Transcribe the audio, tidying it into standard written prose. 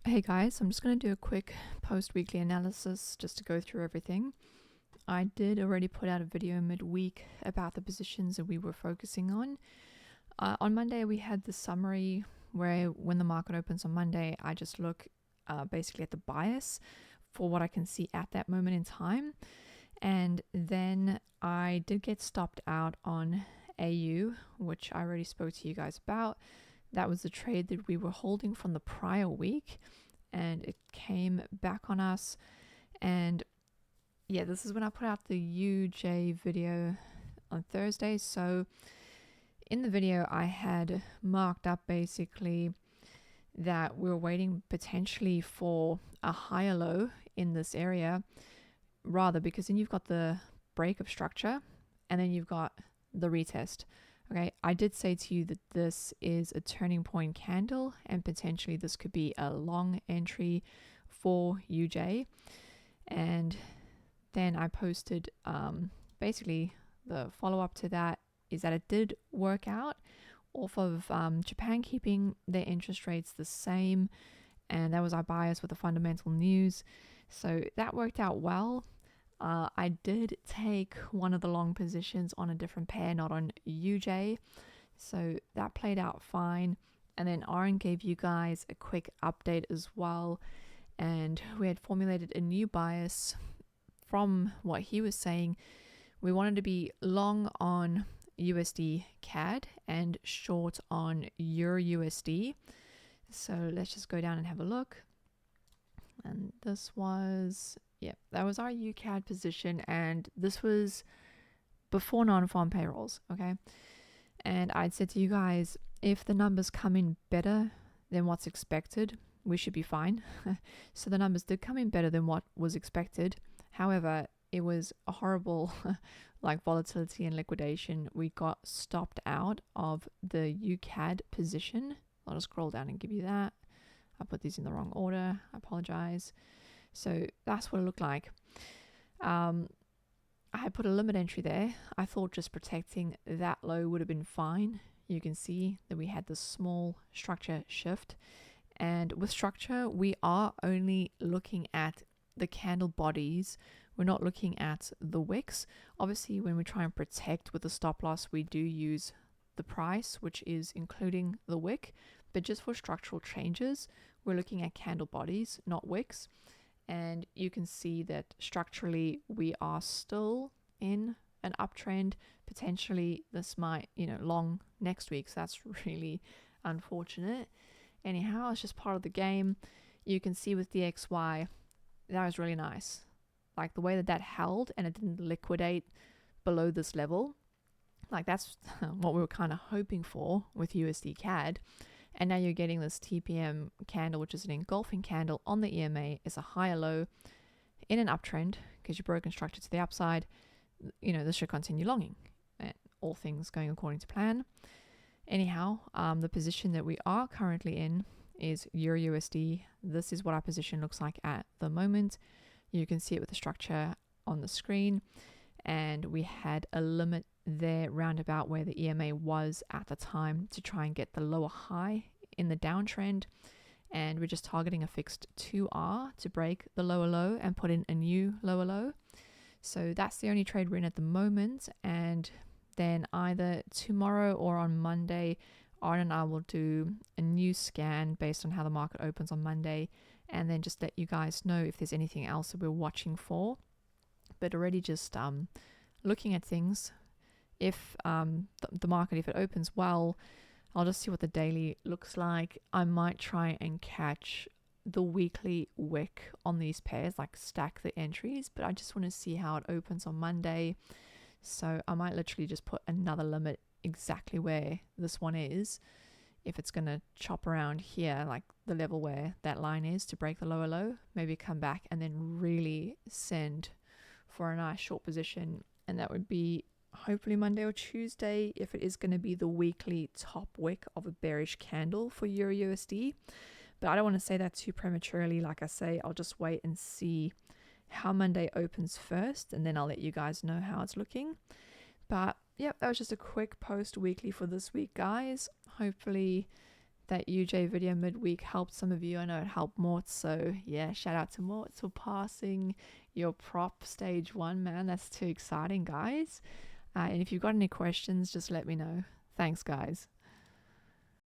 Hey guys, I'm just going to do a quick post-weekly analysis just to go through everything. I did already put out a video midweek about the positions that we were focusing on. On Monday, we had the summary where when the market opens on Monday, I just look basically at the bias for what I can see at that moment in time. And then I did get stopped out on AU, which I already spoke to you guys about. That was the trade that we were holding from the prior week, and it came back on us. And yeah, this is when I put out the UJ video on Thursday. So in the video, I had marked up basically that we were waiting potentially for a higher low in this area, rather, because then you've got the break of structure and then you've got the retest. Okay, I did say to you that this is a turning point candle and potentially this could be a long entry for UJ. And then I posted basically the follow-up to that is that it did work out off of Japan keeping their interest rates the same, and that was our bias with the fundamental news. So that worked out well. I did take one of the long positions on a different pair, not on UJ. So that played out fine. And then Aaron gave you guys a quick update as well. And we had formulated a new bias from what he was saying. We wanted to be long on USD CAD and short on Euro USD. So let's just go down and have a look. And this was... yeah, that was our UCAD position, and this was before non-farm payrolls, okay? And I'd said to you guys, if the numbers come in better than what's expected, we should be fine. So the numbers did come in better than what was expected. However, it was a horrible like volatility and liquidation. We got stopped out of the UCAD position. I'll just scroll down and give you that. I put these in the wrong order. I apologize. So that's what it looked like. I had put a limit entry there. I thought just protecting that low would have been fine. You can see that we had this small structure shift. And with structure, we are only looking at the candle bodies. We're not looking at the wicks. Obviously, when we try and protect with the stop loss, we do use the price, which is including the wick. But just for structural changes, we're looking at candle bodies, not wicks. And you can see that structurally we are still in an uptrend. Potentially this might, long next week. So that's really unfortunate. Anyhow, it's just part of the game. You can see with DXY, that was really nice. Like the way that held and it didn't liquidate below this level. Like that's what we were kind of hoping for with USD CAD. And now you're getting this TPM candle, which is an engulfing candle on the EMA. It's a higher low in an uptrend because you're broken structure to the upside. This should continue longing, and all things going according to plan. Anyhow, the position that we are currently in is Euro USD. This is what our position looks like at the moment. You can see it with the structure on the screen. And we had a limit there roundabout where the EMA was at the time to try and get the lower high in the downtrend. And we're just targeting a fixed 2R to break the lower low and put in a new lower low. So that's the only trade we're in at the moment. And then either tomorrow or on Monday, Aaron and I will do a new scan based on how the market opens on Monday. And then just let you guys know if there's anything else that we're watching for. But already just looking at things, if the market, if it opens well, I'll just see what the daily looks like. I might try and catch the weekly wick on these pairs, like stack the entries, but I just want to see how it opens on Monday. So I might literally just put another limit exactly where this one is. If it's going to chop around here, like the level where that line is to break the lower low, maybe come back and then really send for a nice short position, and that would be hopefully Monday or Tuesday if it is going to be the weekly top wick of a bearish candle for Euro USD. But I don't want to say that too prematurely. Like I say, I'll just wait and see how Monday opens first, and then I'll let you guys know how it's looking. But yeah, that was just a quick post weekly for this week, guys. Hopefully that UJ video midweek helped some of you. I know it helped Mort, so yeah, shout out to Mort for passing your prop stage 1, man. That's too exciting, guys. And if you've got any questions, just let me know. Thanks, guys.